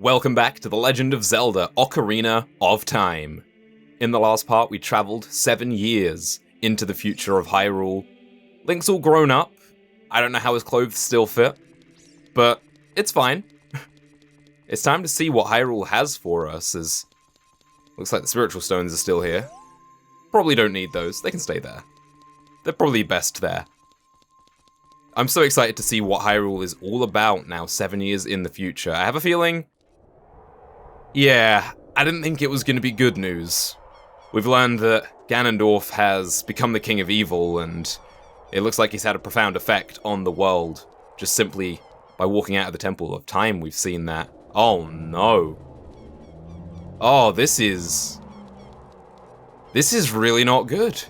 Welcome back to The Legend of Zelda, Ocarina of Time. In the last part, we travelled 7 years into the future of Hyrule. Link's all grown up. I don't know how his clothes still fit, but it's fine. It's time to see what Hyrule has for us, as looks like the spiritual stones are still here. Probably don't need those, they can stay there. They're probably best there. I'm so excited to see what Hyrule is all about now, 7 years in the future. I have a feeling... yeah, I didn't think it was going to be good news. We've learned that Ganondorf has become the king of evil, and it looks like he's had a profound effect on the world. Just simply by walking out of the Temple of Time, we've seen that. Oh no. Oh, this is really not good.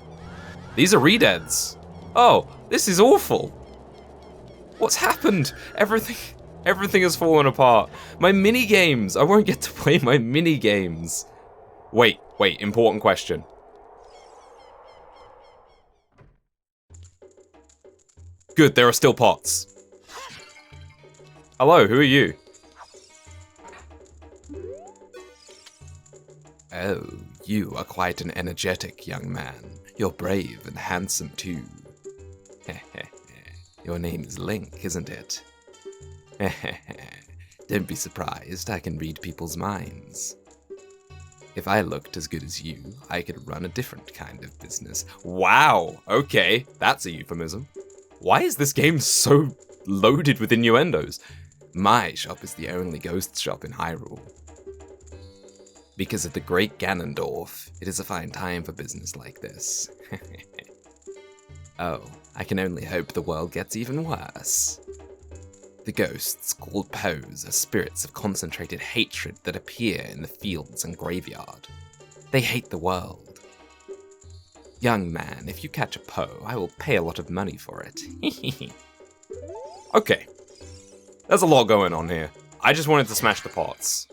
These are redeads. Oh, this is awful. What's happened? Everything has fallen apart. My mini-games! I won't get to play my mini-games. Wait, important question. Good, there are still pots. Hello, who are you? Oh, you are quite an energetic young man. You're brave and handsome too. Your name is Link, isn't it? Don't be surprised, I can read people's minds. If I looked as good as you, I could run a different kind of business. Wow, okay, that's a euphemism. Why is this game so loaded with innuendos? My shop is the only ghost shop in Hyrule. Because of the great Ganondorf, it is a fine time for business like this. Oh, I can only hope the world gets even worse. The ghosts, called Poes, are spirits of concentrated hatred that appear in the fields and graveyard. They hate the world. Young man, if you catch a Poe, I will pay a lot of money for it. Okay. There's a lot going on here. I just wanted to smash the pots.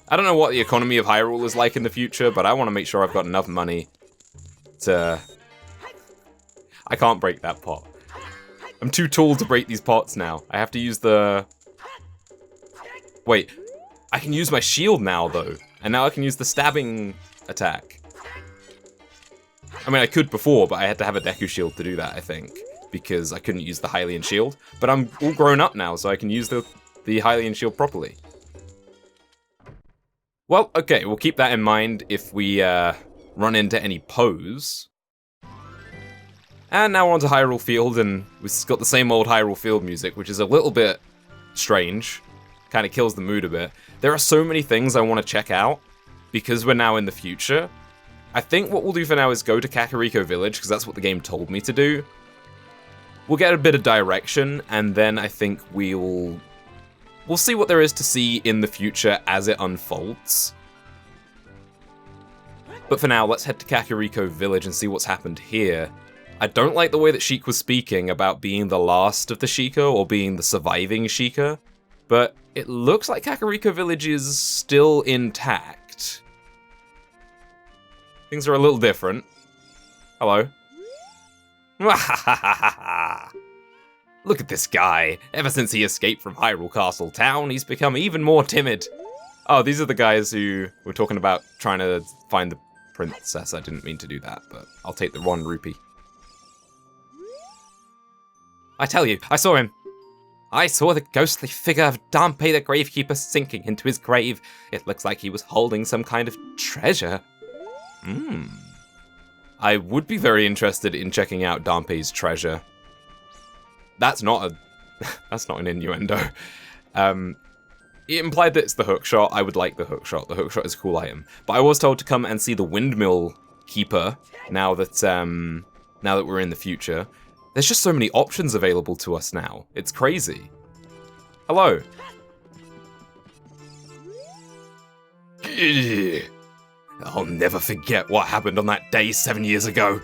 I don't know what the economy of Hyrule is like in the future, but I want to make sure I've got enough money to... I can't break that pot. I'm too tall to break these pots now. I have to use the... Wait. I can use my shield now, though. And now I can use the stabbing attack. I mean, I could before, but I had to have a Deku shield to do that, I think. Because I couldn't use the Hylian shield. But I'm all grown up now, so I can use the Hylian shield properly. Well, okay, we'll keep that in mind if we run into any Poes. And now we're on to Hyrule Field, and we've got the same old Hyrule Field music, which is a little bit strange. Kind of kills the mood a bit. There are so many things I want to check out, because we're now in the future. I think what we'll do for now is go to Kakariko Village, because that's what the game told me to do. We'll get a bit of direction, and then I think we'll see what there is to see in the future as it unfolds. But for now, let's head to Kakariko Village and see what's happened here. I don't like the way that Sheik was speaking about being the last of the Sheikah, or being the surviving Sheikah, but it looks like Kakariko Village is still intact. Things are a little different. Hello. Look at this guy. Ever since he escaped from Hyrule Castle Town, he's become even more timid. Oh, these are the guys who were talking about trying to find the princess. I didn't mean to do that, but I'll take the 1 rupee. I tell you, I saw him. I saw the ghostly figure of Dampé the Gravekeeper sinking into his grave. It looks like he was holding some kind of treasure. I would be very interested in checking out Dampé's treasure. That's not an innuendo. It implied that it's the hookshot. I would like the hookshot. The hookshot is a cool item. But I was told to come and see the Windmill Keeper now that we're in the future. There's just so many options available to us now. It's crazy. Hello. I'll never forget what happened on that day 7 years ago.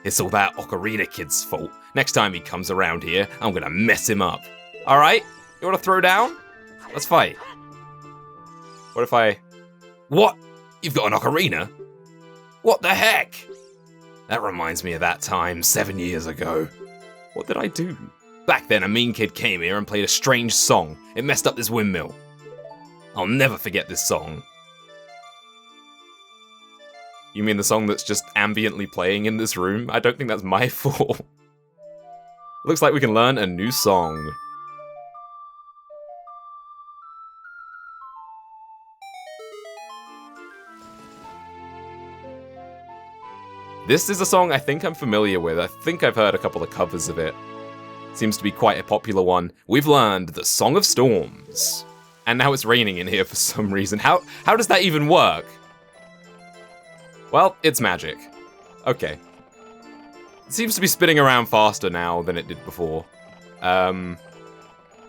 It's all that Ocarina kid's fault. Next time he comes around here, I'm gonna mess him up. Alright? You wanna throw down? Let's fight. What if I... What? You've got an Ocarina? What the heck? That reminds me of that time 7 years ago. What did I do? Back then, a mean kid came here and played a strange song. It messed up this windmill. I'll never forget this song. You mean the song that's just ambiently playing in this room? I don't think that's my fault. Looks like we can learn a new song. This is a song I think I'm familiar with. I think I've heard a couple of covers of it. Seems to be quite a popular one. We've learned the Song of Storms. And now it's raining in here for some reason. How does that even work? Well, it's magic. Okay. It seems to be spinning around faster now than it did before. Can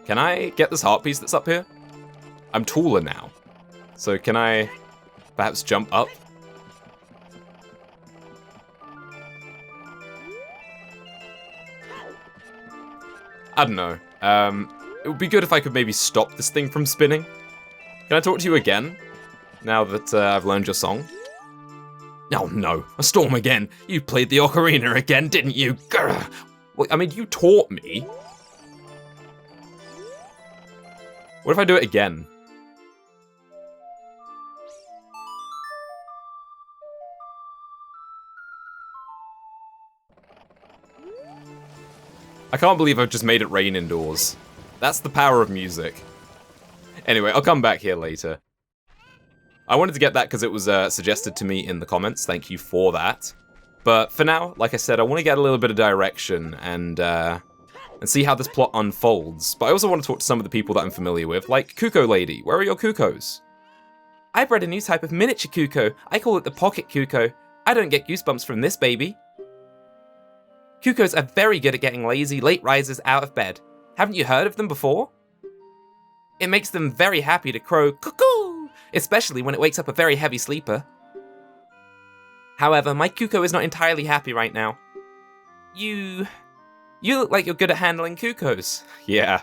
I get this heart piece that's up here? I'm taller now. So can I perhaps jump up? I don't know. It would be good if I could maybe stop this thing from spinning. Can I talk to you again? Now that I've learned your song? Oh no, a storm again. You played the Ocarina again, didn't you? Grr. Well, I mean, you taught me. What if I do it again? I can't believe I've just made it rain indoors. That's the power of music. Anyway, I'll come back here later. I wanted to get that because it was suggested to me in the comments. Thank you for that. But for now, like I said, I want to get a little bit of direction and see how this plot unfolds. But I also want to talk to some of the people that I'm familiar with, like Kuko Lady. Where are your Kukos? I bred a new type of miniature Kuko. I call it the Pocket Kuko. I don't get goosebumps from this baby. Kukos are very good at getting lazy late risers out of bed. Haven't you heard of them before? It makes them very happy to crow cuckoo, especially when it wakes up a very heavy sleeper. However, my Kuko is not entirely happy right now. You look like you're good at handling Kukos. Yeah.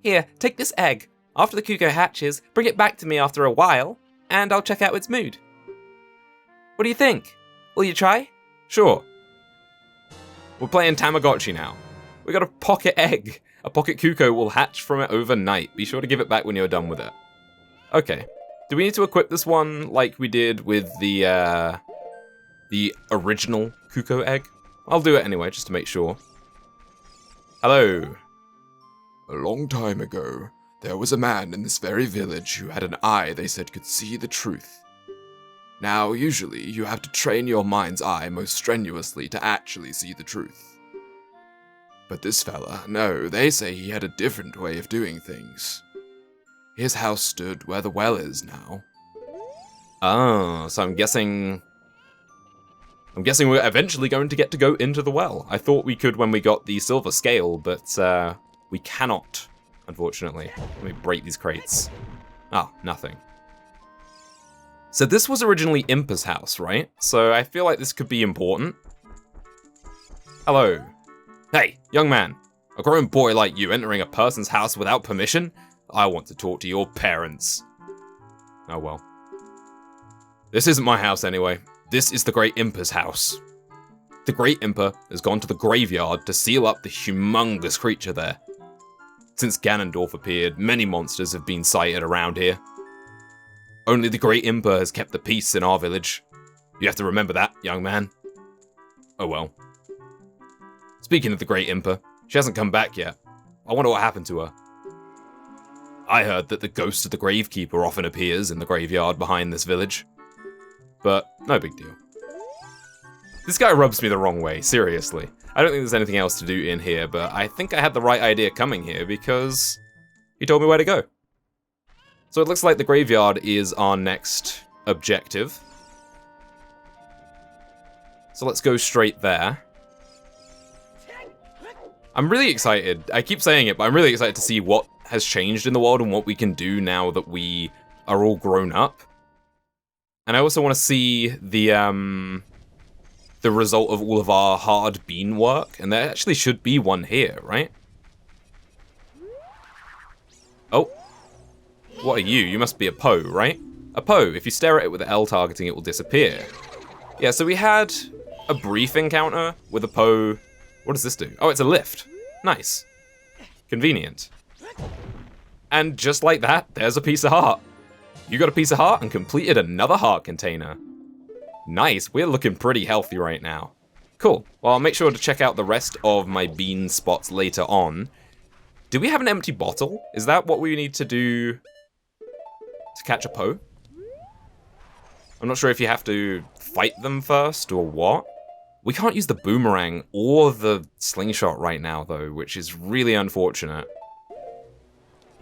Here, take this egg. After the Kuko hatches, bring it back to me after a while, and I'll check out its mood. What do you think? Will you try? Sure. We're playing Tamagotchi now. We got a pocket egg. A pocket Kuko will hatch from it overnight. Be sure to give it back when you're done with it. Okay. Do we need to equip this one like we did with the original Kuko egg? I'll do it anyway, just to make sure. Hello. A long time ago, there was a man in this very village who had an eye they said could see the truth. Now, usually, you have to train your mind's eye most strenuously to actually see the truth. But this fella, no, they say he had a different way of doing things. His house stood where the well is now. Oh, so I'm guessing we're eventually going to get to go into the well. I thought we could when we got the silver scale, but we cannot, unfortunately. Let me break these crates. Ah, nothing. So this was originally Impa's house, right? So I feel like this could be important. Hello. Hey, young man. A grown boy like you entering a person's house without permission? I want to talk to your parents. Oh well. This isn't my house anyway. This is the Great Impa's house. The Great Impa has gone to the graveyard to seal up the humongous creature there. Since Ganondorf appeared, many monsters have been sighted around here. Only the Great Impa has kept the peace in our village. You have to remember that, young man. Oh well. Speaking of the Great Impa, she hasn't come back yet. I wonder what happened to her. I heard that the ghost of the Gravekeeper often appears in the graveyard behind this village. But no big deal. This guy rubs me the wrong way, seriously. I don't think there's anything else to do in here, but I think I had the right idea coming here because he told me where to go. So it looks like the graveyard is our next objective. So let's go straight there. I'm really excited. I keep saying it, but I'm really excited to see what has changed in the world and what we can do now that we are all grown up. And I also want to see the result of all of our hard bean work. And there actually should be one here, right? Oh. What are you? You must be a Poe, right? A Poe, if you stare at it with L targeting, it will disappear. Yeah, so we had a brief encounter with a Poe. What does this do? Oh, it's a lift. Nice. Convenient. And just like that, there's a piece of heart. You got a piece of heart and completed another heart container. Nice, we're looking pretty healthy right now. Cool, well I'll make sure to check out the rest of my bean spots later on. Do we have an empty bottle? Is that what we need to do to catch a Poe? I'm not sure if you have to fight them first or what. We can't use the boomerang or the slingshot right now though, which is really unfortunate.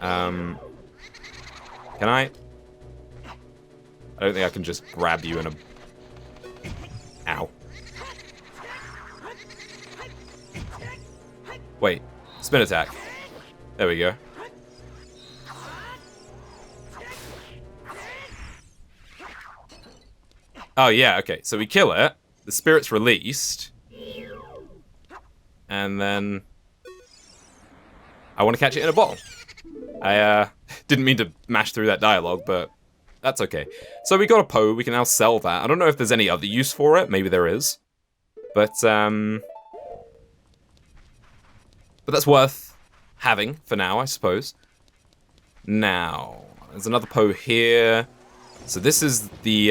Can I? I don't think I can just grab you in a... Ow. Wait, spin attack. There we go. Oh yeah, okay, so we kill it, the spirit's released, and then I want to catch it in a bottle. I didn't mean to mash through that dialogue, but that's okay. So we got a Poe, we can now sell that. I don't know if there's any other use for it, maybe there is. But that's worth having for now, I suppose. Now, there's another Poe here. So this is the,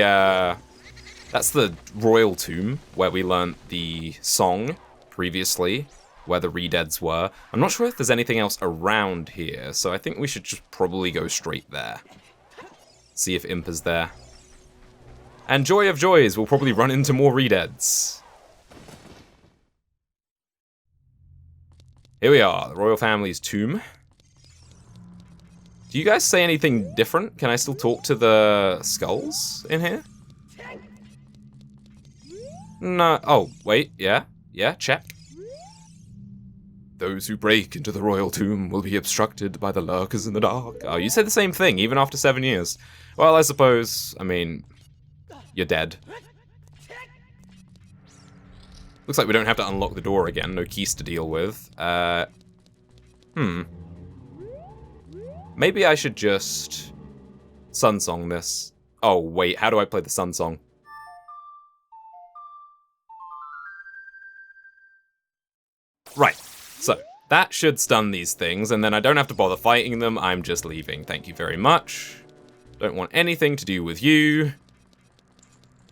that's the royal tomb where we learnt the song previously, where the Redeads were. I'm not sure if there's anything else around here, so I think we should just probably go straight there. See if Impa's there. And joy of joys, we'll probably run into more Redeads. Here we are, the royal family's tomb. Do you guys say anything different? Can I still talk to the skulls in here? No, oh, wait, yeah, check. Those who break into the royal tomb will be obstructed by the lurkers in the dark. Oh, you said the same thing, even after 7 years. Well, I suppose, I mean, you're dead. Looks like we don't have to unlock the door again, no keys to deal with. Maybe I should just Sun Song this. Oh, wait, how do I play the Sun Song? Right, so that should stun these things, and then I don't have to bother fighting them, I'm just leaving. Thank you very much. Don't want anything to do with you.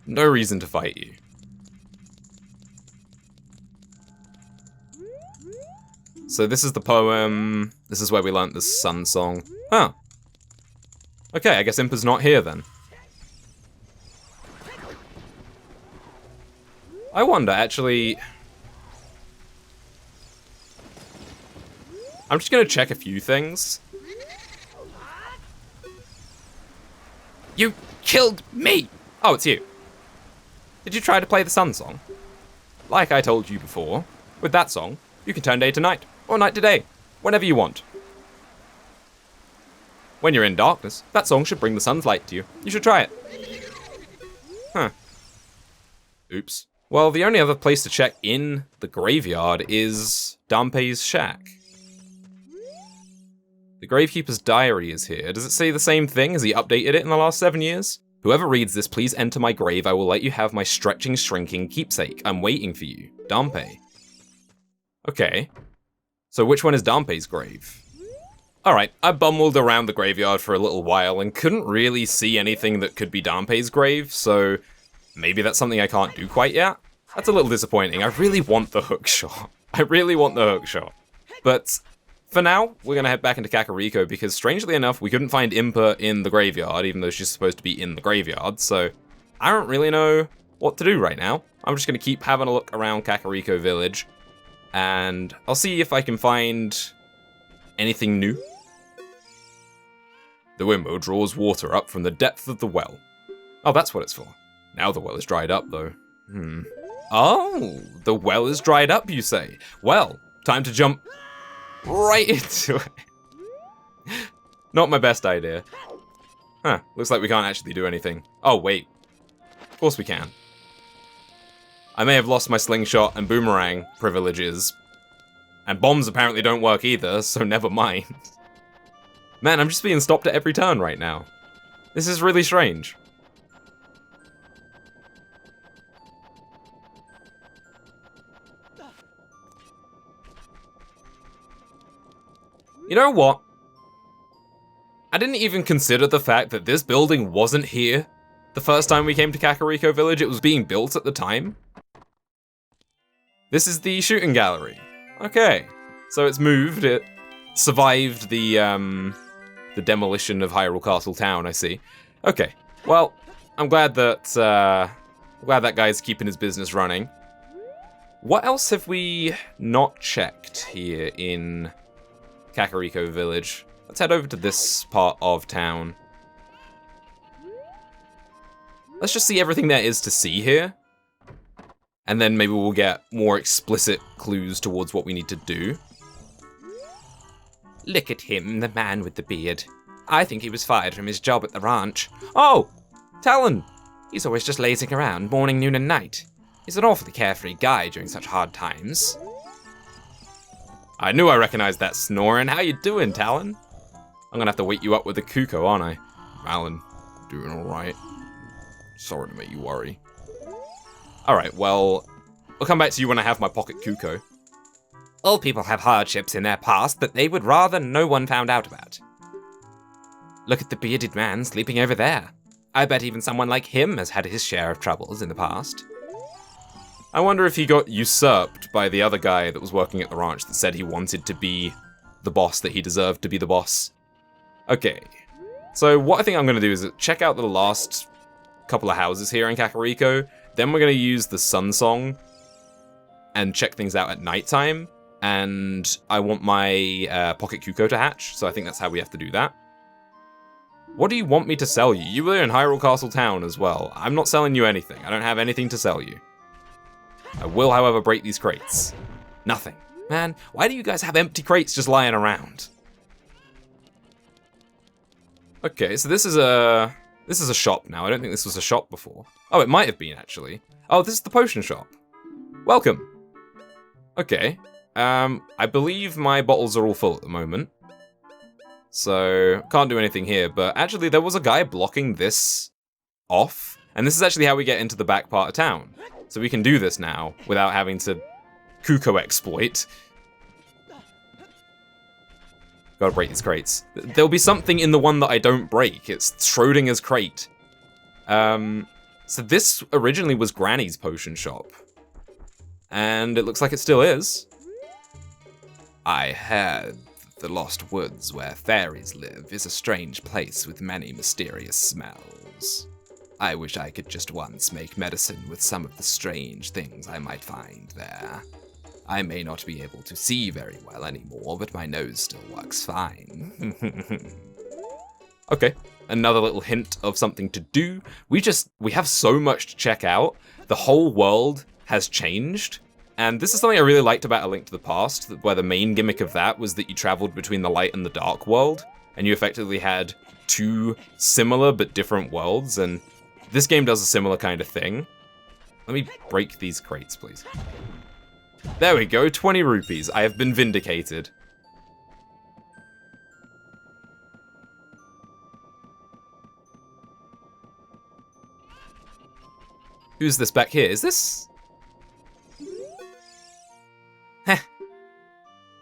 No reason to fight you. So this is the poem. This is where we learnt the Sun Song. Oh. Okay, I guess Impa's not here then. I wonder, actually... I'm just gonna check a few things. You killed me! Oh, it's you. Did you try to play the Sun Song? Like I told you before, with that song, you can turn day to night, or night to day, whenever you want. When you're in darkness, that song should bring the sun's light to you. You should try it. Huh. Oops. Well, the only other place to check in the graveyard is Dampé's shack. The Gravekeeper's diary is here. Does it say the same thing? Has he updated it in the last 7 years? Whoever reads this, please enter my grave. I will let you have my stretching, shrinking keepsake. I'm waiting for you. Dampé. Okay. So which one is Dampé's grave? Alright, I bumbled around the graveyard for a little while and couldn't really see anything that could be Dampé's grave, so maybe that's something I can't do quite yet? That's a little disappointing. I really want the hook shot. I really want the hook shot. But for now, we're gonna head back into Kakariko because strangely enough, we couldn't find Impa in the graveyard, even though she's supposed to be in the graveyard, so I don't really know what to do right now. I'm just gonna keep having a look around Kakariko Village, and I'll see if I can find anything new. The Wimbo draws water up from the depth of the well. Oh, that's what it's for. Now the well is dried up, though. Oh, the well is dried up, you say? Well, time to jump right into it. Not my best idea. Huh, looks like we can't actually do anything. Oh, wait. Of course we can. I may have lost my slingshot and boomerang privileges. And bombs apparently don't work either, so never mind. Man, I'm just being stopped at every turn right now. This is really strange. You know what? I didn't even consider the fact that this building wasn't here the first time we came to Kakariko Village. It was being built at the time. This is the shooting gallery. Okay, so it's moved. It survived the demolition of Hyrule Castle Town, I see. Okay, well, I'm glad that guy's keeping his business running. What else have we not checked here in Kakariko Village? Let's head over to this part of town. Let's just see everything there is to see here. And then maybe we'll get more explicit clues towards what we need to do. Look at him, the man with the beard. I think he was fired from his job at the ranch. Oh! Talon! He's always just lazing around, morning, noon, and night. He's an awfully carefree guy during such hard times. I knew I recognized that snoring. How you doing, Talon? I'm gonna have to wake you up with a cuckoo, aren't I? Alan, doing alright. Sorry to make you worry. Alright, well, I'll come back to you when I have my pocket cuckoo. All people have hardships in their past that they would rather no one found out about. Look at the bearded man sleeping over there. I bet even someone like him has had his share of troubles in the past. I wonder if he got usurped by the other guy that was working at the ranch that said he wanted to be the boss, that he deserved to be the boss. Okay, so what I think I'm going to do is check out the last couple of houses here in Kakariko. Then we're going to use the Sun Song and check things out at nighttime. And I want my Pocket Cuckoo to hatch, so I think that's how we have to do that. What do you want me to sell you? You were in Hyrule Castle Town as well. I'm not selling you anything. I don't have anything to sell you. I will, however, break these crates. Nothing. Man, why do you guys have empty crates just lying around? Okay, so this is a shop now. I don't think this was a shop before. Oh, it might have been, actually. Oh, this is the potion shop. Welcome. Okay. I believe my bottles are all full at the moment. So, can't do anything here, but actually there was a guy blocking this off, and this is actually how we get into the back part of town. So we can do this now, without having to cuckoo exploit. Gotta break these crates. There'll be something in the one that I don't break. It's Schrodinger's crate. So this originally was Granny's potion shop. And it looks like it still is. I heard the Lost Woods where fairies live is a strange place with many mysterious smells. I wish I could just once make medicine with some of the strange things I might find there. I may not be able to see very well anymore, but my nose still works fine. Okay, another little hint of something to do. We have so much to check out. The whole world has changed. And this is something I really liked about A Link to the Past, where the main gimmick of that was that you traveled between the light and the dark world, and you effectively had two similar but different worlds, and this game does a similar kind of thing. Let me break these crates, please. There we go, 20 rupees. I have been vindicated. Who's this back here? Is this... Heh.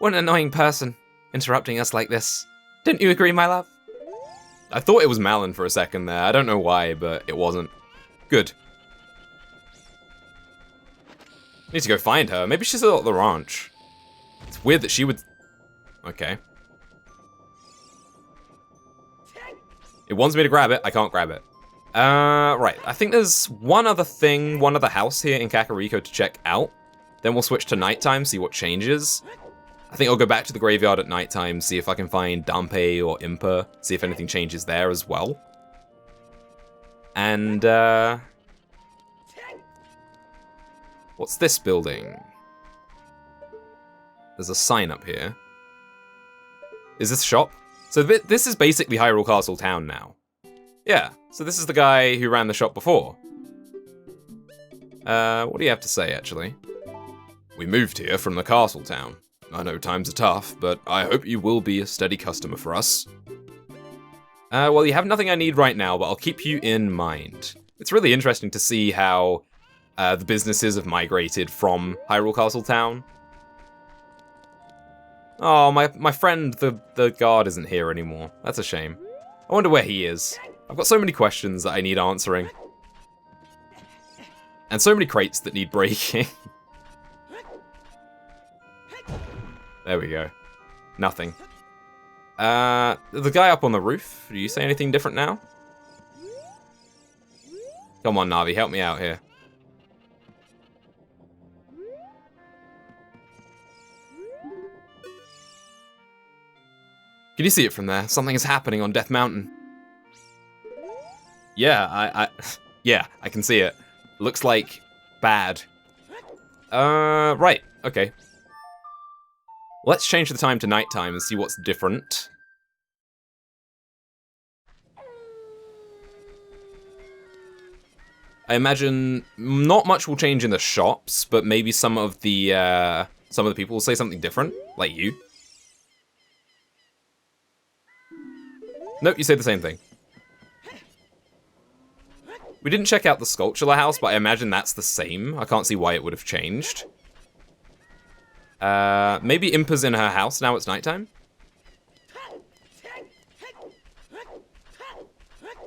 What an annoying person, interrupting us like this. Don't you agree, my love? I thought it was Malin for a second there. I don't know why, but it wasn't. Good. Need to go find her. Maybe she's still at the ranch. It's weird that she would... Okay. It wants me to grab it. I can't grab it. Right. I think there's one other house here in Kakariko to check out. Then we'll switch to nighttime, see what changes. I think I'll go back to the graveyard at nighttime, see if I can find Dampe or Impa, see if anything changes there as well. And, what's this building? There's a sign up here. Is this shop? So this is basically Hyrule Castle Town now. Yeah, so this is the guy who ran the shop before. What do you have to say, actually? We moved here from the castle town. I know times are tough, but I hope you will be a steady customer for us. Well, you have nothing I need right now, but I'll keep you in mind. It's really interesting to see how the businesses have migrated from Hyrule Castle Town. Oh, my friend, the guard isn't here anymore. That's a shame. I wonder where he is. I've got so many questions that I need answering. And so many crates that need breaking. There we go. Nothing. The guy up on the roof, do you say anything different now? Come on, Navi, help me out here. Can you see it from there? Something is happening on Death Mountain. Yeah, yeah, I can see it. Looks like bad. Right, okay. Let's change the time to nighttime and see what's different. I imagine not much will change in the shops, but maybe some of the people will say something different, like you. Nope, you say the same thing. We didn't check out the sculptural house, but I imagine that's the same. I can't see why it would have changed. Maybe Impa's in her house now it's nighttime?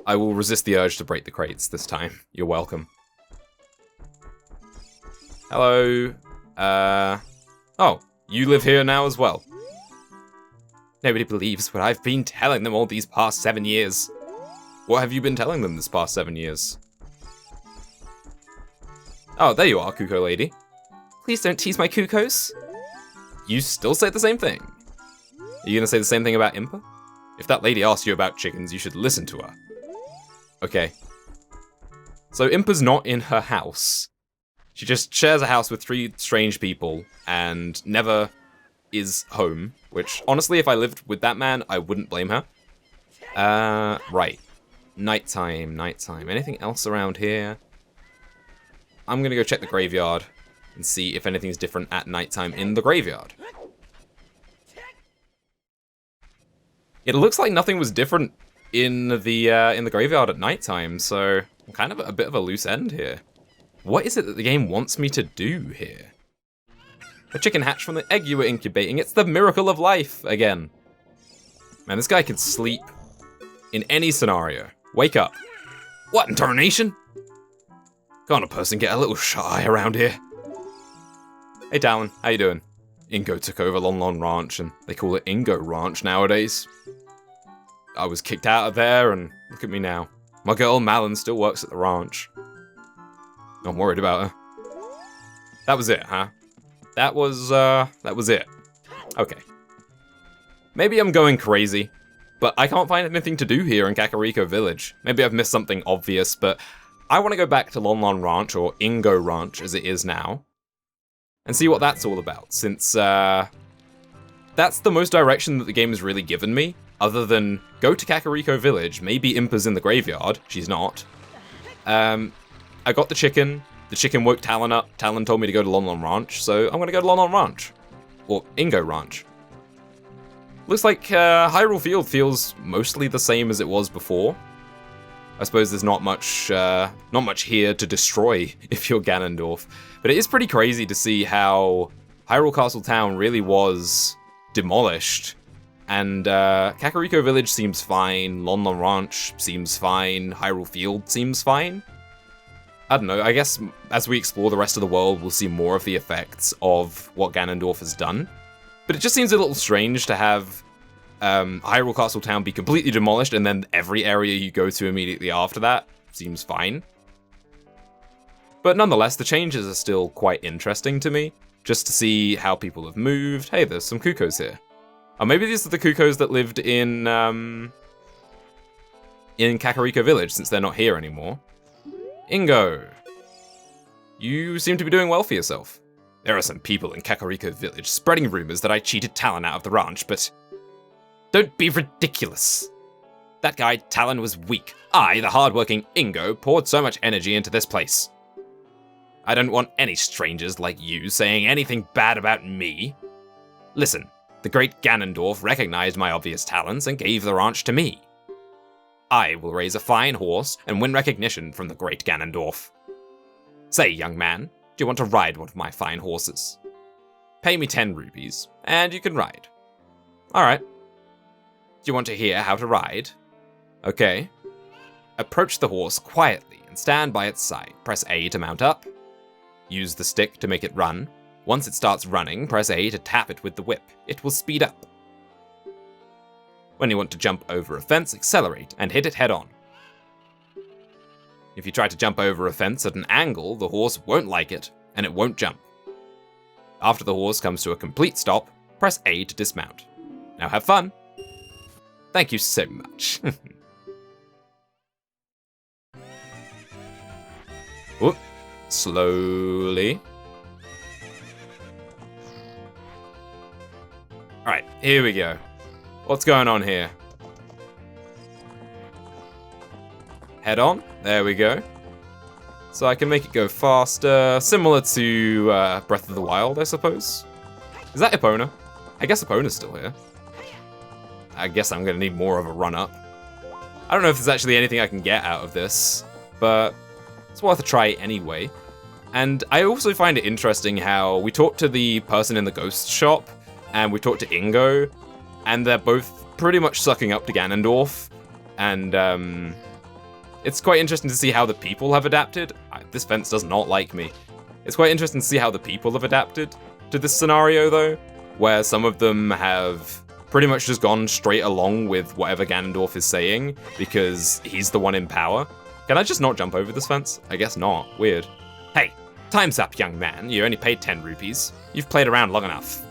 I will resist the urge to break the crates this time. You're welcome. Hello. Oh, you live here now as well. Nobody believes what I've been telling them all these past 7 years. What have you been telling them this past 7 years? Oh, there you are, Kuko lady. Please don't tease my Kukos. You still say the same thing. Are you gonna say the same thing about Impa? If that lady asks you about chickens, you should listen to her. Okay. So Impa's not in her house. She just shares a house with 3 strange people and never is home, which honestly, if I lived with that man, I wouldn't blame her. Right. Nighttime. Anything else around here? I'm gonna go check the graveyard and see if anything's different at nighttime in the graveyard. It looks like nothing was different in the graveyard at nighttime, so I'm kind of at a bit of a loose end here. What is it that the game wants me to do here? A chicken hatched from the egg you were incubating. It's the miracle of life again. Man, this guy can sleep in any scenario. Wake up. What in tarnation? Can't a person get a little shy around here? Hey Talon, how you doing? Ingo took over Lon Lon Ranch, and they call it Ingo Ranch nowadays. I was kicked out of there, and look at me now. My girl Malin still works at the ranch. I'm worried about her. That was it, huh? That was it. Okay. Maybe I'm going crazy, but I can't find anything to do here in Kakariko Village. Maybe I've missed something obvious, but I want to go back to Lon Lon Ranch, or Ingo Ranch as it is now, and see what that's all about, since that's the most direction that the game has really given me, other than go to Kakariko Village, maybe Impa's in the graveyard, she's not. I got the chicken woke Talon up, Talon told me to go to Lon Lon Ranch, so I'm gonna go to Lon Lon Ranch, or Ingo Ranch. Looks like Hyrule Field feels mostly the same as it was before. I suppose there's not much here to destroy if you're Ganondorf, but it is pretty crazy to see how Hyrule Castle Town really was demolished, and Kakariko Village seems fine, Lon Lon Ranch seems fine, Hyrule Field seems fine. I don't know, I guess as we explore the rest of the world, we'll see more of the effects of what Ganondorf has done, but it just seems a little strange to have Hyrule Castle Town be completely demolished, and then every area you go to immediately after that seems fine. But nonetheless, the changes are still quite interesting to me, just to see how people have moved. Hey, there's some Kukos here. Oh, maybe these are the Kukos that lived in Kakariko Village, since they're not here anymore. Ingo, you seem to be doing well for yourself. There are some people in Kakariko Village spreading rumors that I cheated Talon out of the ranch, but don't be ridiculous. That guy, Talon, was weak. I, the hardworking Ingo, poured so much energy into this place. I don't want any strangers like you saying anything bad about me. Listen, the great Ganondorf recognized my obvious talents and gave the ranch to me. I will raise a fine horse and win recognition from the great Ganondorf. Say, young man, do you want to ride one of my fine horses? Pay me 10 rupees, and you can ride. Alright. Do you want to hear how to ride? Okay. Approach the horse quietly and stand by its side. Press A to mount up. Use the stick to make it run. Once it starts running, press A to tap it with the whip. It will speed up. When you want to jump over a fence, accelerate and hit it head on. If you try to jump over a fence at an angle, the horse won't like it, and it won't jump. After the horse comes to a complete stop, press A to dismount. Now have fun! Thank you so much. Whoop. Slowly. Alright, here we go. What's going on here? Head on. There we go. So I can make it go faster, similar to Breath of the Wild, I suppose. Is that Epona? I guess Epona's still here. I guess I'm gonna need more of a run-up. I don't know if there's actually anything I can get out of this, but it's worth a try anyway. And I also find it interesting how we talked to the person in the ghost shop, and we talked to Ingo, and they're both pretty much sucking up to Ganondorf, and it's quite interesting to see how the people have adapted. This fence does not like me. It's quite interesting to see how the people have adapted to this scenario, though, where some of them have pretty much just gone straight along with whatever Ganondorf is saying, because he's the one in power. Can I just not jump over this fence? I guess not. Weird. Hey, time's up, young man. You only paid 10 rupees. You've played around long enough.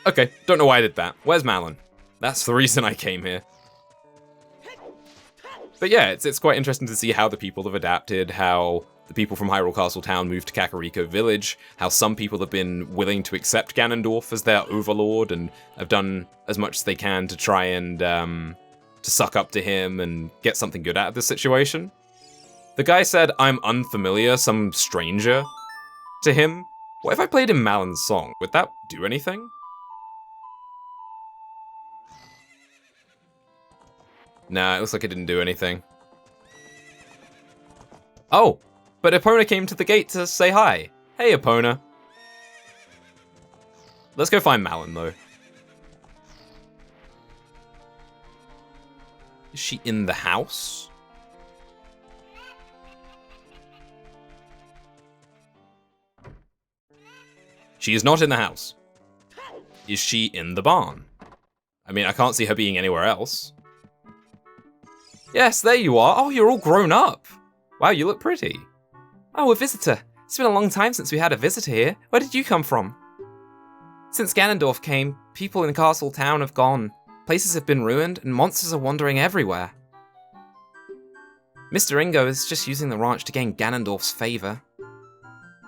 Okay, don't know why I did that. Where's Malon? That's the reason I came here. But yeah, it's quite interesting to see how the people have adapted, how the people from Hyrule Castle Town moved to Kakariko Village, how some people have been willing to accept Ganondorf as their overlord and have done as much as they can to try and to suck up to him and get something good out of this situation. The guy said, I'm unfamiliar, some stranger to him. What if I played him Malon's song? Would that do anything? Nah, it looks like it didn't do anything. Oh, but Epona came to the gate to say hi. Hey, Epona. Let's go find Malon, though. Is she in the house? She is not in the house. Is she in the barn? I mean, I can't see her being anywhere else. Yes, there you are. Oh, you're all grown up. Wow, you look pretty. Oh, a visitor. It's been a long time since we had a visitor here. Where did you come from? Since Ganondorf came, people in Castle Town have gone. Places have been ruined, and monsters are wandering everywhere. Mr. Ingo is just using the ranch to gain Ganondorf's favor.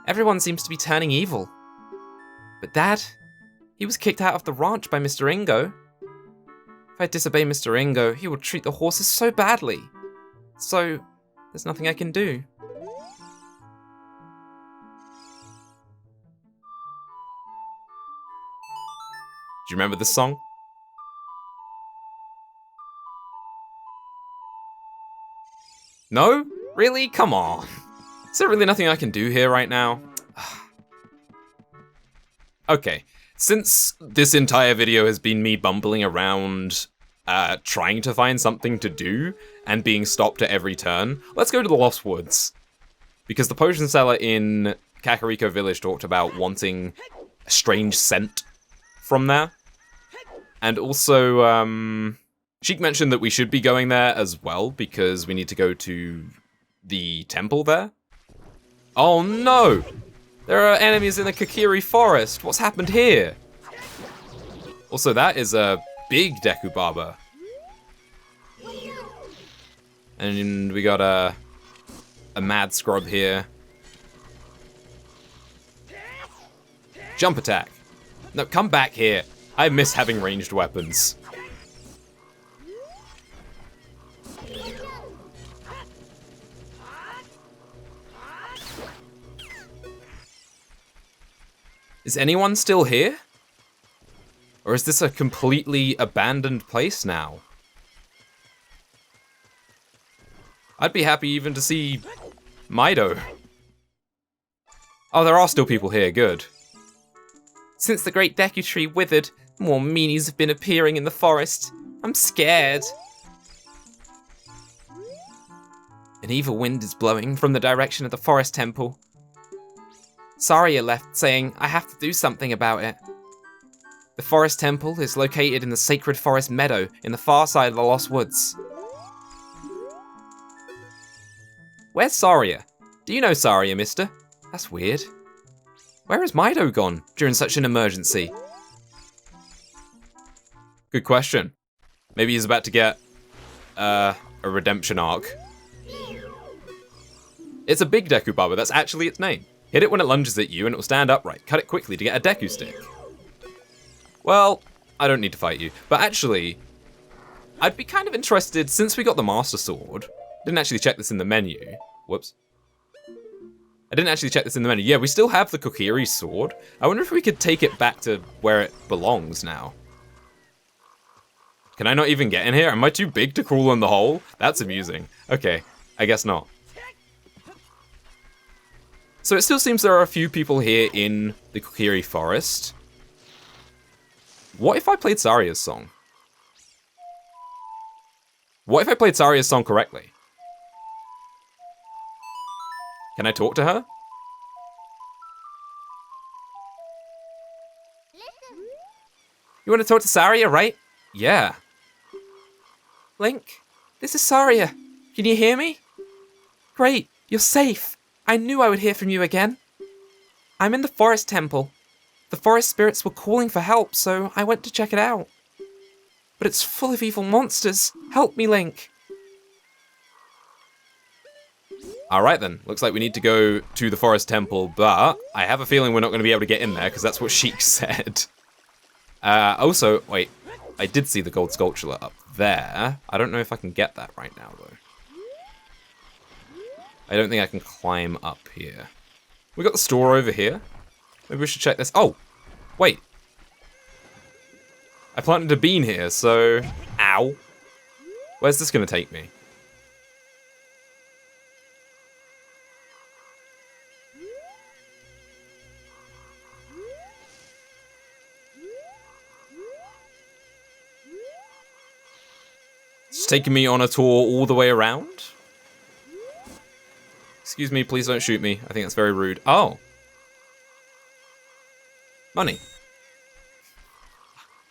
Everyone seems to be turning evil. But Dad, he was kicked out of the ranch by Mr. Ingo. If I disobey Mr. Ingo, he will treat the horses so badly. So, there's nothing I can do. Do you remember this song? No? Really? Come on. Is there really nothing I can do here right now? Okay. Since this entire video has been me bumbling around, trying to find something to do, and being stopped at every turn, let's go to the Lost Woods. Because the potion seller in Kakariko Village talked about wanting a strange scent from there. And also, Sheik mentioned that we should be going there as well, because we need to go to the temple there. Oh no! There are enemies in the Kokiri Forest. What's happened here? Also, that is a big Deku Baba. And we got a mad scrub here. Jump attack. No, come back here. I miss having ranged weapons. Is anyone still here? Or is this a completely abandoned place now? I'd be happy even to see Meadow. Oh, there are still people here, good. Since the great Deku Tree withered, more meanies have been appearing in the forest. I'm scared. An evil wind is blowing from the direction of the forest temple. Saria left saying I have to do something about it. The forest temple is located in the sacred forest meadow in the far side of the Lost Woods. Where's Saria? Do you know Saria, mister? That's weird. Where has Meadow gone during such an emergency? Good question. Maybe he's about to get a redemption arc. It's a big Deku Baba, that's actually its name. Hit it when it lunges at you and it will stand upright. Cut it quickly to get a Deku stick. Well, I don't need to fight you. But actually, I'd be kind of interested, since we got the Master Sword. Didn't actually check this in the menu. Whoops. I didn't actually check this in the menu. Yeah, we still have the Kokiri Sword. I wonder if we could take it back to where it belongs now. Can I not even get in here? Am I too big to crawl in the hole? That's amusing. Okay, I guess not. So it still seems there are a few people here in the Kokiri Forest. What if I played Saria's song? What if I played Saria's song correctly? Can I talk to her? You want to talk to Saria, right? Yeah. Link, this is Saria. Can you hear me? Great, you're safe. I knew I would hear from you again. I'm in the forest temple. The forest spirits were calling for help, so I went to check it out. But it's full of evil monsters. Help me, Link. Alright then, looks like we need to go to the forest temple, but I have a feeling we're not going to be able to get in there, because that's what Sheik said. Also, wait, I did see the gold sculpture up there. I don't know if I can get that right now, though. I don't think I can climb up here. We got the store over here. Maybe we should check this. Oh, wait. I planted a bean here, so... Ow. Where's this going to take me? It's taking me on a tour all the way around? Excuse me, please don't shoot me. I think that's very rude. Oh. Money.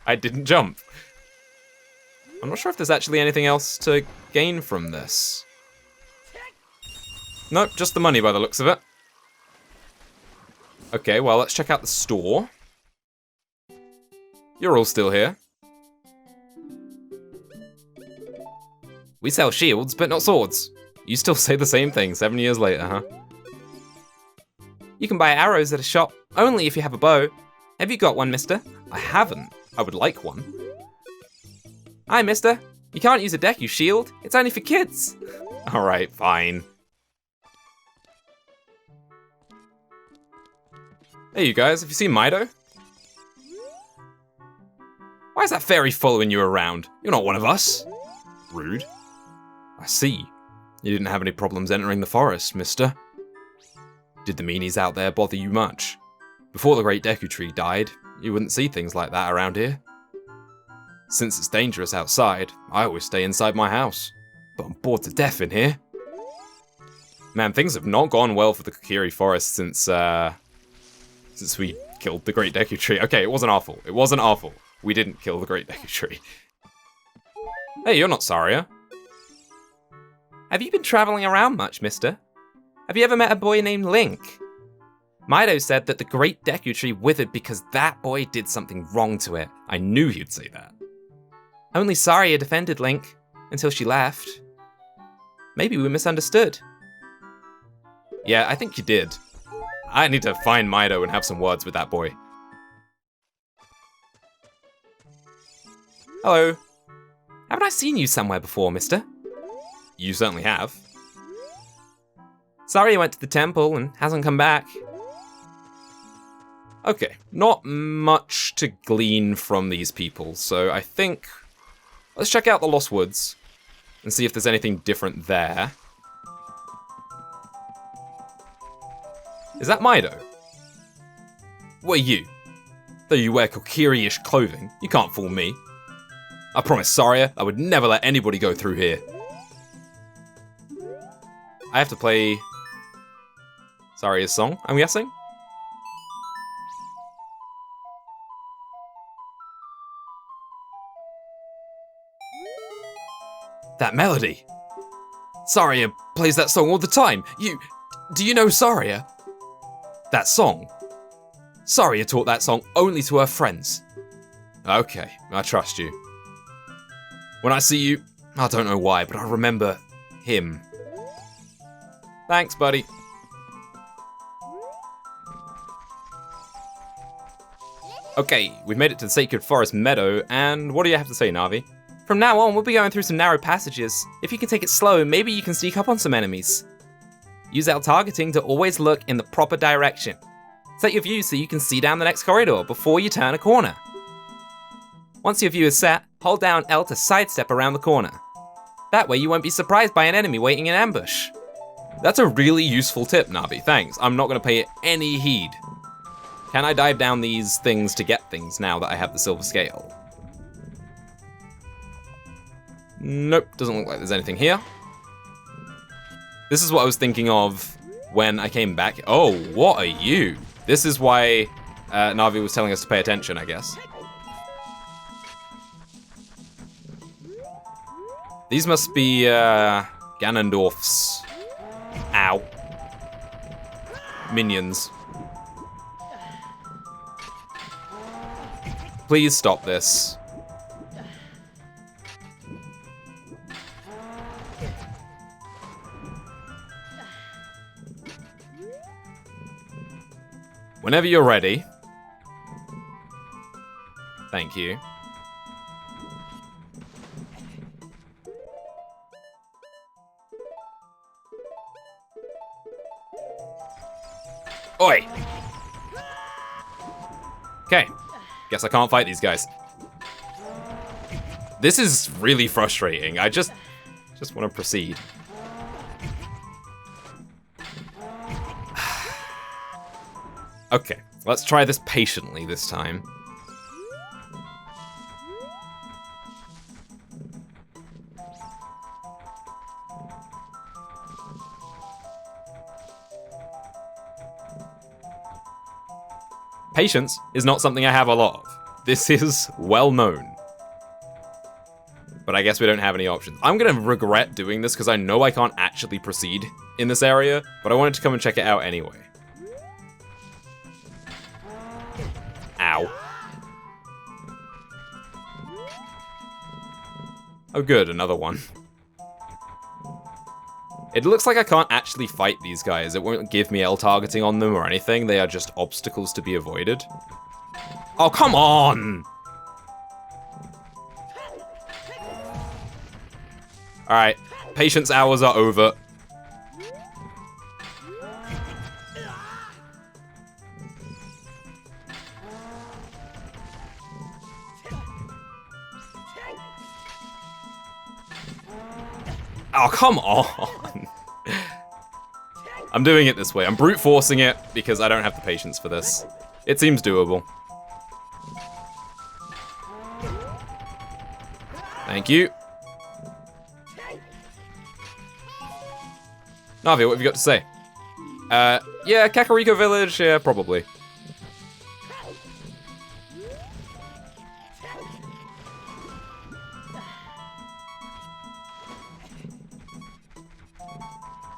I didn't jump. I'm not sure if there's actually anything else to gain from this. Nope, just the money by the looks of it. Okay, well, let's check out the store. You're all still here. We sell shields, but not swords. You still say the same thing 7 years later, huh? You can buy arrows at a shop, only if you have a bow. Have you got one, mister? I haven't. I would like one. Hi, mister. You can't use a Deku shield. It's only for kids. Alright, fine. Hey, you guys, have you seen Meadow? Why is that fairy following you around? You're not one of us. Rude. I see. You didn't have any problems entering the forest, mister. Did the meanies out there bother you much? Before the great Deku Tree died, you wouldn't see things like that around here. Since it's dangerous outside, I always stay inside my house. But I'm bored to death in here. Man, things have not gone well for the Kokiri Forest since we killed the great Deku Tree. Okay, it wasn't our fault. It wasn't our fault. We didn't kill the great Deku Tree. Hey, you're not Saria. Have you been traveling around much, mister? Have you ever met a boy named Link? Meadow said that the great Deku Tree withered because that boy did something wrong to it. I knew he'd say that. Only Saria defended Link, until she left. Maybe we misunderstood. Yeah, I think you did. I need to find Meadow and have some words with that boy. Hello. Haven't I seen you somewhere before, mister? You certainly have. Saria went to the temple and hasn't come back. Okay, not much to glean from these people, so I think... Let's check out the Lost Woods and see if there's anything different there. Is that Meadow? What are you? Though you wear Kokiri-ish clothing, you can't fool me. I promise Saria, I would never let anybody go through here. I have to play Saria's song, I'm guessing? That melody! Saria plays that song all the time. Do you know Saria? That song? Saria taught that song only to her friends. Okay, I trust you. When I see you, I don't know why, but I remember him. Thanks, buddy. Okay, we've made it to the Sacred Forest Meadow, and what do you have to say, Navi? From now on, we'll be going through some narrow passages. If you can take it slow, maybe you can sneak up on some enemies. Use L targeting to always look in the proper direction. Set your view so you can see down the next corridor before you turn a corner. Once your view is set, hold down L to sidestep around the corner. That way you won't be surprised by an enemy waiting in ambush. That's a really useful tip, Navi, thanks. I'm not going to pay it any heed. Can I dive down these things to get things now that I have the silver scale? Nope, doesn't look like there's anything here. This is what I was thinking of when I came back. Oh, what are you? This is why Navi was telling us to pay attention, I guess. These must be Ganondorf's minions. Please stop this. Whenever you're ready. Thank you. Oi! Okay. Guess I can't fight these guys. This is really frustrating. I just want to proceed. Okay, let's try this patiently this time. Patience is not something I have a lot of. This is well known. But I guess we don't have any options. I'm gonna regret doing this because I know I can't actually proceed in this area, but I wanted to come and check it out anyway. Ow. Oh good, another one. It looks like I can't actually fight these guys. It won't give me L targeting on them or anything. They are just obstacles to be avoided. Oh, come on! Alright, patience hours are over. Oh, come on! I'm doing it this way. I'm brute forcing it because I don't have the patience for this. It seems doable. Thank you. Navi, what have you got to say? Yeah, Kakariko Village, yeah, probably.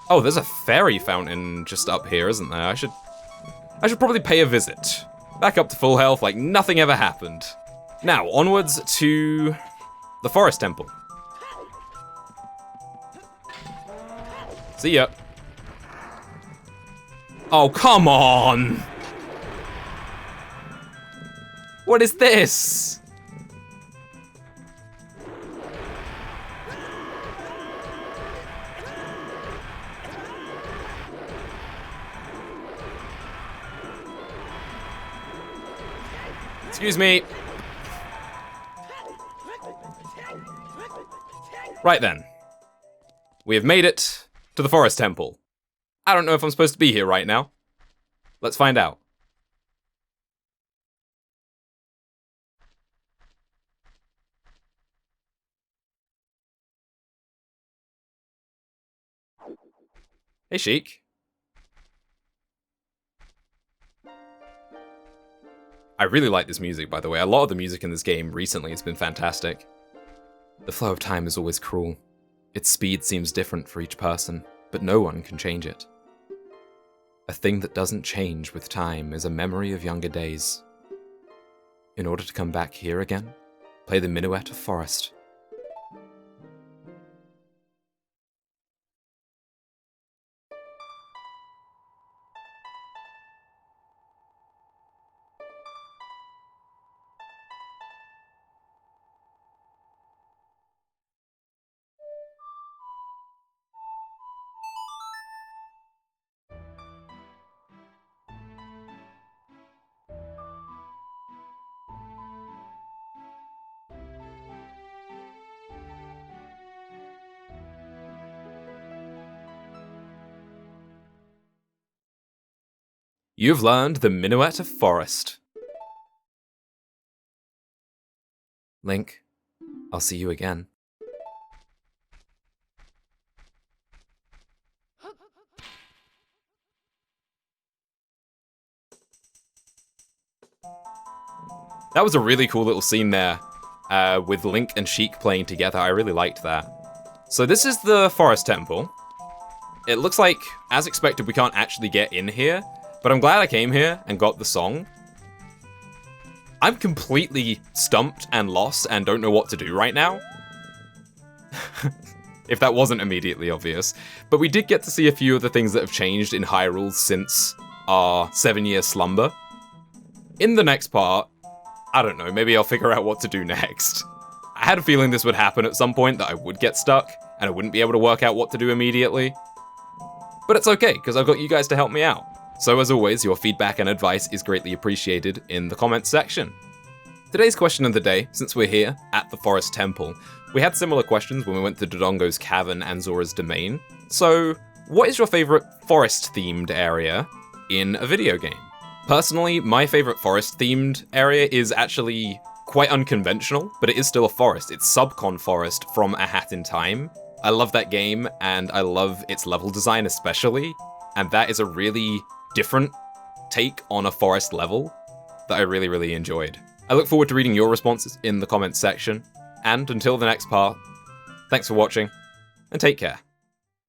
Oh, there's a fairy fountain just up here, isn't there? I should probably pay a visit. Back up to full health like nothing ever happened. Now, onwards to the Forest Temple. See ya. Oh, come on! What is this? Excuse me. Right then. We have made it to the Forest Temple. I don't know if I'm supposed to be here right now. Let's find out. Hey, Sheik. I really like this music, by the way. A lot of the music in this game recently has been fantastic. The flow of time is always cruel. Its speed seems different for each person, but no one can change it. A thing that doesn't change with time is a memory of younger days. In order to come back here again, play the Minuet of Forest. You've learned the Minuet of Forest. Link, I'll see you again. That was a really cool little scene there, with Link and Sheik playing together. I really liked that. So this is the Forest Temple. It looks like, as expected, we can't actually get in here, but I'm glad I came here and got the song. I'm completely stumped and lost and don't know what to do right now. If that wasn't immediately obvious. But we did get to see a few of the things that have changed in Hyrule since our 7-year slumber. In the next part, I don't know, maybe I'll figure out what to do next. I had a feeling this would happen at some point, that I would get stuck, and I wouldn't be able to work out what to do immediately. But it's okay, because I've got you guys to help me out. So as always, your feedback and advice is greatly appreciated in the comments section. Today's question of the day, since we're here at the Forest Temple, we had similar questions when we went to Dodongo's Cavern and Zora's Domain. So, what is your favorite forest-themed area in a video game? Personally, my favorite forest-themed area is actually quite unconventional, but it is still a forest. It's Subcon Forest from A Hat in Time. I love that game, and I love its level design especially, and that is a really different take on a forest level that I really, really enjoyed. I look forward to reading your responses in the comments section, and until the next part, thanks for watching, and take care.